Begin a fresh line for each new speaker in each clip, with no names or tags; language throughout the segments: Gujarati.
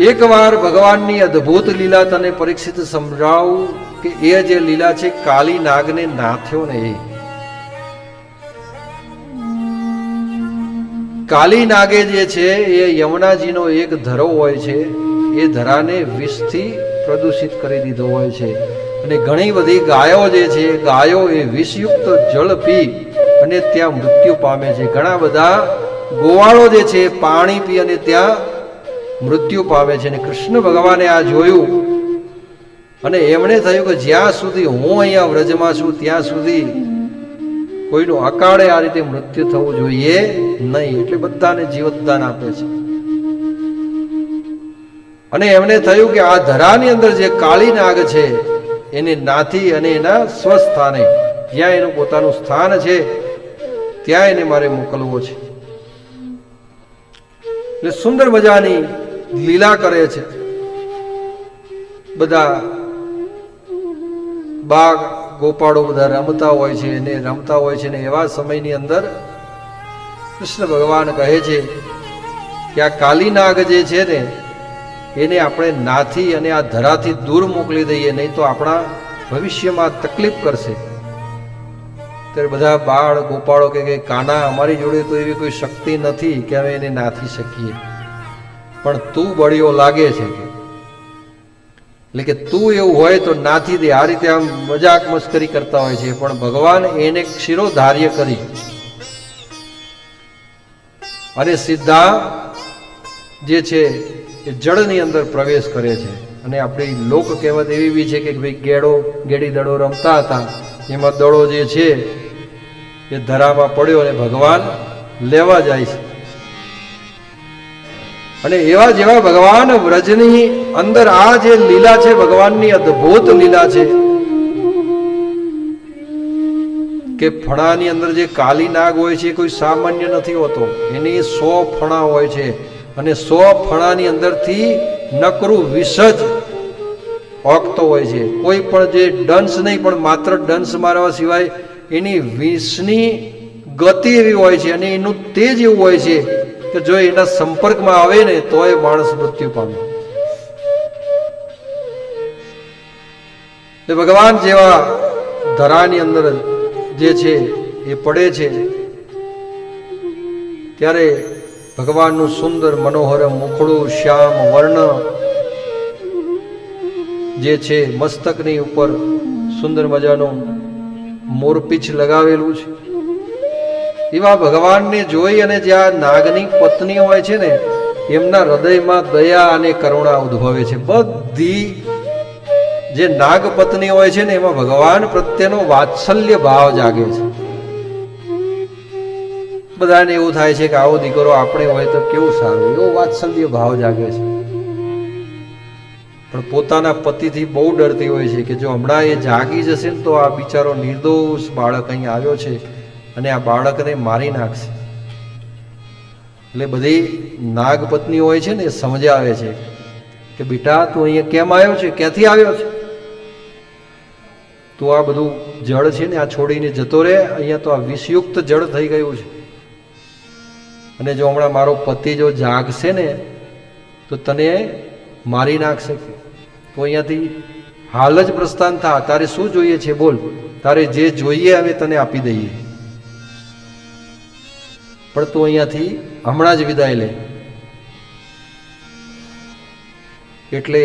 એકવાર ભગવાનની અદ્ભુત લીલા તને પરીક્ષિત સમજાવું કે એ જે લીલા છે કાલી નાગને નાથ્યો ને એ કાલી નાગે જે છે એ યમુનાજીનો એક ધરો હોય છે, એ ધરાને વિષથી પ્રદૂષિત કરી દીધો હોય છે. અને ઘણી બધી ગાયો જે છે, ગાયો એ વિષયુક્ત જળ પી અને ત્યાં મૃત્યુ પામે છે. ઘણા બધા ગોવાળો જે છે પાણી પી અને ત્યાં મૃત્યુ પામે છે. અને કૃષ્ણ ભગવાને આ જોયું અને એમણે થયું કે જ્યાં સુધી હું અહીંયા વ્રજમાં છું ત્યાં સુધી કોઈનું અકાળે આ રીતે મૃત્યુ થવું જોઈએ નહીં, એટલે બધાને જીવતદાન આપે છે. અને એમને થયું કે આ ધરાની અંદર જે કાળી નાગ છે એને નાથી અને એના સ્વસ્થાને, જ્યાં એનું પોતાનું સ્થાન છે ત્યાં એને મારે મોકલવો છે. એટલે સુંદર મજાની લીલા કરે છે. બધા બાગ ગોપાળો બધા રમતા હોય છે અને રમતા હોય છે. ને એવા સમયની અંદર કૃષ્ણ ભગવાન કહે છે કે આ કાલી નાગ જે છે ને એને આપણે નાથી અને આ ધરાથી દૂર મોકલી દઈએ, નહીં તો આપણા ભવિષ્યમાં તકલીફ કરશે. ત્યારે બધા બાળ ગોપાળો કે કાના અમારી જોડે તો એવી કોઈ શક્તિ નથી કે અમે એને નાથી શકીએ, પણ તું બળિયો લાગે છે, એટલે કે તું એવું હોય તો નાથી દે. આ રીતે આમ મજાક મસ્કરી કરતા હોય છે. પણ ભગવાન એને ક્ષીરોધાર્ય કરી અને સીધા જે છે એ જળની અંદર પ્રવેશ કરે છે. અને આપણી લોક કહેવત એવી બી છે કે ભાઈ ગેડી દડો રમતા હતા, એમાં દડો જે છે એ ધરામાં પડ્યો અને ભગવાન લેવા જાય છે. અને એવા જેવા ભગવાન વ્રજની અંદર આ જે લીલા છે ભગવાનની અદ્ભુત લીલા છે કે ફણાની અંદર જે કાલી નાગ હોય છે કોઈ સામાન્ય નથી હોતો, એની 100 ફણા હોય છે અને 100 ફણાની અંદરથી નકરું વિષ જ ઓગતો હોય છે. કોઈ પણ જે ડંસ નહીં, પણ માત્ર ડંસ મારવા સિવાય એની વિષની ગતિ એવી હોય છે અને એનું તેજ એવું હોય છે કે જો એના સંપર્કમાં આવે ને તો એ માણસ મૃત્યુ પામે. ભગવાન જેવા ધરાની અંદર જે છે એ પડે છે ત્યારે ભગવાનનું સુંદર મનોહર મુખડું શ્યામ વર્ણ જે છે, મસ્તકની ઉપર સુંદર મજાનું મોરપીંછ લગાવેલું છે. એવા ભગવાનને જોઈ અને જ્યાં નાગની પત્ની હોય છે ને એમના હૃદયમાં દયા અને કરુણા ઉદ્ભવે છે. બધી જે નાગ પત્ની હોય છે ને એમાં ભગવાન પ્રત્યેનો વાત્સલ્ય ભાવ જાગે છે. બધાને એવું થાય છે કે આવો દીકરો આપણે હોય તો કેવું સારું, એવો વાત્સલ્ય ભાવ જાગે છે. પણ પોતાના પતિથી બહુ ડરતી હોય છે કે જો હમણાં એ જાગી જશે ને તો આ બિચારો નિર્દોષ બાળક અહીં આવ્યો છે અને આ બાળકને મારી નાખશે. એટલે બધી નાગપત્ની હોય છે ને એ સમજાવે છે કે બેટા તું અહીંયા કેમ આવ્યો છે, ક્યાંથી આવ્યો છે, તું આ બધું જળ છે ને આ છોડીને જતો રહે, અહીંયા તો આ વિષયુક્ત જળ થઈ ગયું છે અને જો હમણાં મારો પતિ જો જાગશે ને તો તને મારી નાખશે. તો અહીંયાથી હાલ જ પ્રસ્થાન થા, તારે શું જોઈએ છે બોલ, તારે જે જોઈએ અમે તને આપી દઈએ, પણ તું અહીંયાથી હમણાં જ વિદાય લે. એટલે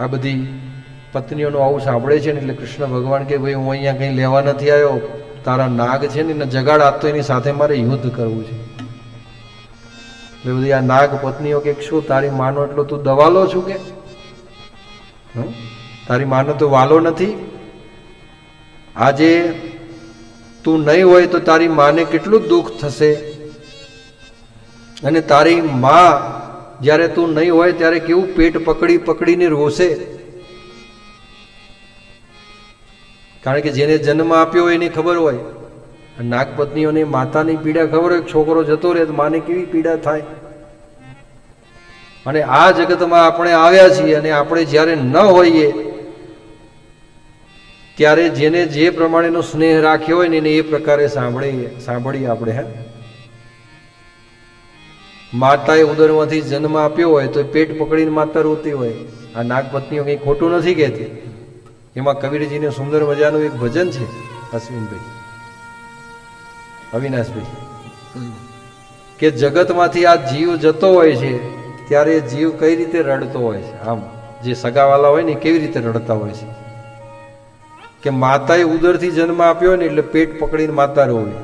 આ બધી પત્નીઓનું આવું સાંભળે છે ને એટલે કૃષ્ણ ભગવાન કે ભાઈ હું અહીંયા કંઈ લેવા નથી આવ્યો, તારા નાગ છે ને એને જગાડ આપતો, એની સાથે મારે યુદ્ધ કરવું છે. એટલે બધી આ નાગ પત્નીઓ કે શું તારી માનો એટલો તું દવાલો છું કે તારી માનો તો વાલો નથી, આજે તું નહીં હોય તો તારી માને કેટલું દુઃખ થશે અને તારી માં જ્યારે તું નહીં હોય ત્યારે કેવું પેટ પકડી પકડીને રોશે. કારણ કે જેને જન્મ આપ્યો હોય એની ખબર હોય, નાગપત્નીઓને માતાની પીડા ખબર હોય, છોકરો જતો રહે તો માને કેવી પીડા થાય. અને આ જગતમાં આપણે આવ્યા છીએ અને આપણે જ્યારે ન હોઈએ ત્યારે જેને જે પ્રમાણેનો સ્નેહ રાખ્યો હોય ને એને એ પ્રકારે સાંભળીએ આપણે. માતાએ ઉદરમાંથી જન્મ આપ્યો હોય તો પેટ પકડીને માતા રોતી હોય. આ નાગપત્નીઓ કંઈ ખોટું નથી કહેતી. એમાં કબીરજીને સુંદર મજાનું એક ભજન છે. અશ્વિનભાઈ, અવિનાશભાઈ, કે જગતમાંથી આ જીવ જતો હોય છે ત્યારે જીવ કઈ રીતે રડતો હોય છે. આમ જે સગાવાલા હોય ને કેવી રીતે રડતા હોય છે કે માતાએ ઉદરથી જન્મ આપ્યો હોય ને એટલે પેટ પકડીને માતા રોવે.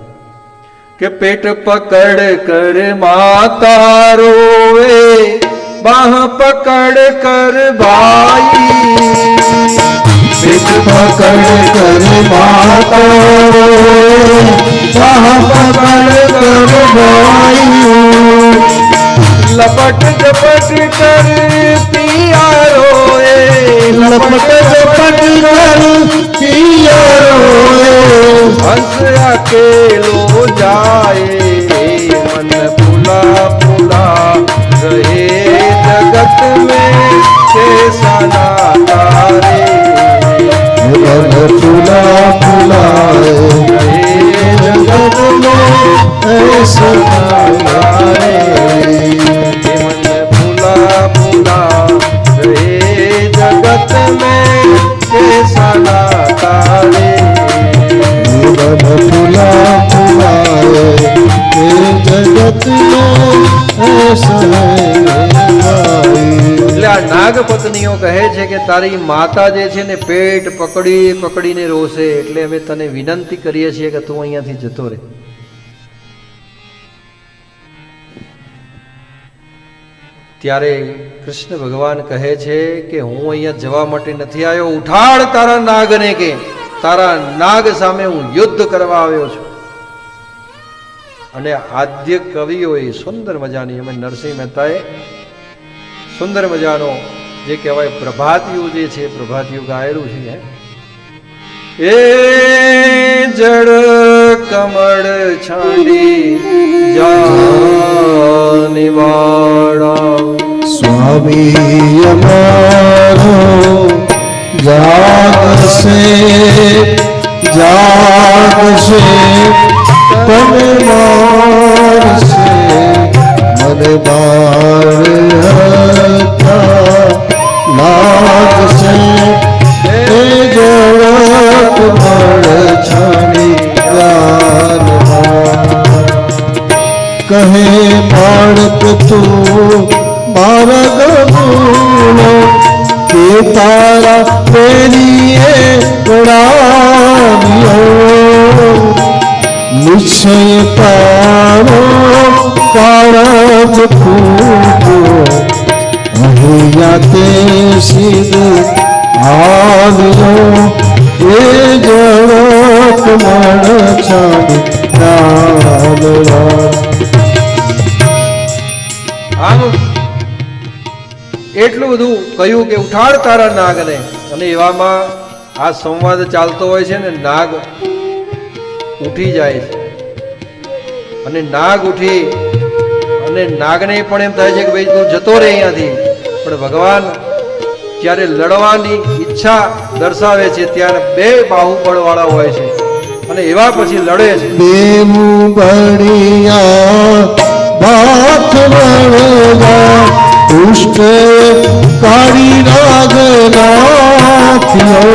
કે પેટ પકડ કર માતા રોવે, બાહ પકડ કર ભાઈ.
પેટ પકડ કર માતા રોવે, બાહ પકડ કર ભાઈ.
લપટ ઝપટ કર પિયા રોએ,
લપટ ઝપટ કર પિયા રોએ.
હંસ અકેલો जाए मन फूला फूला रहे जगत में कैसा नाता रे.
मन फूला फूला रहे जगत में ऐसा नाता रे.
मन फूला फूला रहे जगत में कैसा नाता रे.
मन फूला फूलाए जगत में ऐसा.
એટલે આ નાગપત્નીઓ કહે છે કે તારી માતા જે છે ને પેટ પકડી પકડીને રોશે, એટલે અમે તને વિનંતી કરીએ છીએ કે તું અહીંયાથી જતો રહે. ત્યારે કૃષ્ણ ભગવાન કહે છે કે હું અહીંયા જવા માટે નથી આવ્યો. ઉઠાડ તારા નાગને, કે તારા નાગ સામે હું યુદ્ધ કરવા આવ્યો છું. અને આદ્ય કવિઓએ સુંદર મજાની, અમે નરસિંહ મહેતાએ સુંદર મજાનો જે કહેવાય પ્રભાતિયું જે છે, પ્રભાતિયું ગાયેલું છે. એ જળ કમળ છાંડી જાનિવાળા
સ્વામી અમારો જાગશે જાગશે તને મારશે મને માર લાગશે. એ જળક મળ છાણી કહે બાળક તું મારા ગમૂલો કે તારા પેલીએ ગણાવ્યો. નિશ્ચય તારો કાળજ ફૂટો અહીંયા તે સિદ્ધ આવ્યો. એ જળક મળ છાડી
આમ એટલું બધું કહ્યું કે ઉઠાડ તારા નાગને. અને એવામાં આ સંવાદ ચાલતો હોય છે ને, નાગ ઉઠી જાય છે. અને નાગ ઉઠી અને નાગને પણ એમ થાય છે કે ભાઈ તું જતો રહે અહીંયાથી. પણ ભગવાન જ્યારે લડવાની ઈચ્છા દર્શાવે છે ત્યારે બે બાહુબળ વાળા હોય છે અને એવા પછી લડે છે.
બેમુ બળિયા બાથ વળવા પુષ્ટ કાળી નાગ નાથિયો.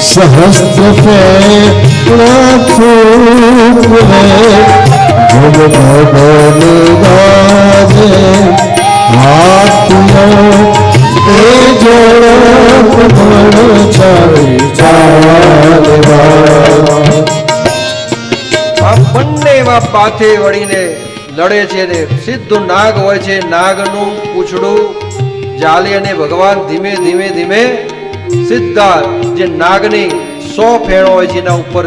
સહસ્ત્ર ફૂલે જગ ભગન ગાજે હાથિયો. એ જળક મળ છાડી ચાલવા.
આ બંને એવા પાથે વળીને લડે છે ને સીધું નાગ હોય છે. નાગનું પૂંછડું જાલી અને ભગવાન ધીમે ધીમે ધીમે સીધા જે નાગની 100 ફેણો હોય છે એના ઉપર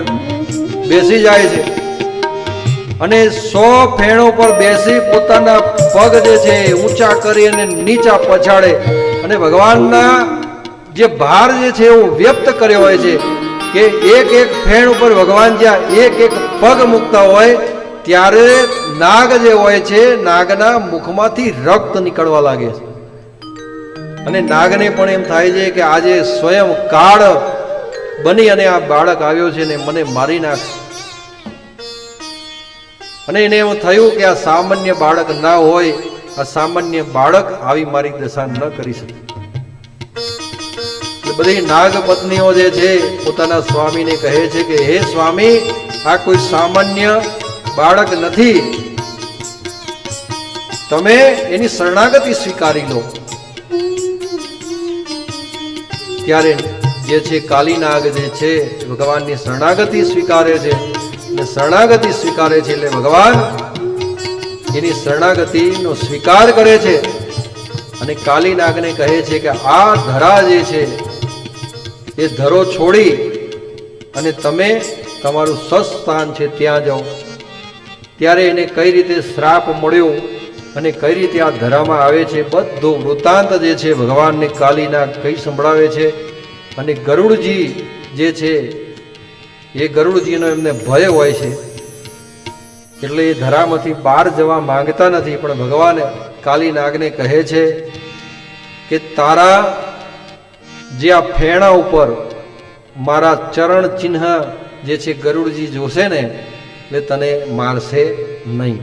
બેસી જાય છે. અને 100 ફેણો પર બેસી પોતાના પગ જે છે ઊંચા કરી અને નીચા પછાડે અને ભગવાનના જે ભાર જે છે એવો વ્યક્ત કર્યો હોય છે કે એક એક ફેણ ઉપર ભગવાન જ્યાં એક એક પગ મૂકતા હોય ત્યારે નાગ જે હોય છે નાગના મુખમાંથી રક્ત નીકળવા લાગે છે. અને નાગને પણ એમ થાય છે કે આજે સ્વયં કાળ બની અને આ બાળક આવ્યો છે ને મને મારી નાખશે. અને એને એવું થયું કે આ સામાન્ય બાળક ના હોય, આ સામાન્ય બાળક આવી મારી દશા ન કરી શકે. એટલે બધી નાગ પત્નીઓ જે છે પોતાના સ્વામીને કહે છે કે હે સ્વામી, આ કોઈ સામાન્ય બાળક નથી, તમે એની શરણાગતિ સ્વીકારી લો. ત્યારે જે છે કાલીનાગ જે છે ભગવાનની શરણાગતિ સ્વીકારે છે, અને શરણાગતિ સ્વીકારે છે એટલે ભગવાન એની શરણાગતિનો સ્વીકાર કરે છે અને કાલીનાગને કહે છે કે આ ધરા જે છે એ ધરો છોડી અને તમે તમારું સ્વસ્થાન છે ત્યાં જાઓ. ત્યારે એને કઈ રીતે શ્રાપ મળ્યો અને કઈ રીતે આ ધરામાં આવે છે બધો વૃત્તાંત જે છે ભગવાનને કાલીનાગ કઈ સંભળાવે છે. અને ગરુડજી જે છે એ ગરુડજીનો એમને ભય હોય છે એટલે એ ધરામાંથી બહાર જવા માંગતા નથી. પણ ભગવાન કાલીનાગને કહે છે કે તારા જે આ ફેણા ઉપર મારા ચરણ ચિહ્ન જે છે ગરુડજી જોશે ને એટલે તને મારશે નહીં.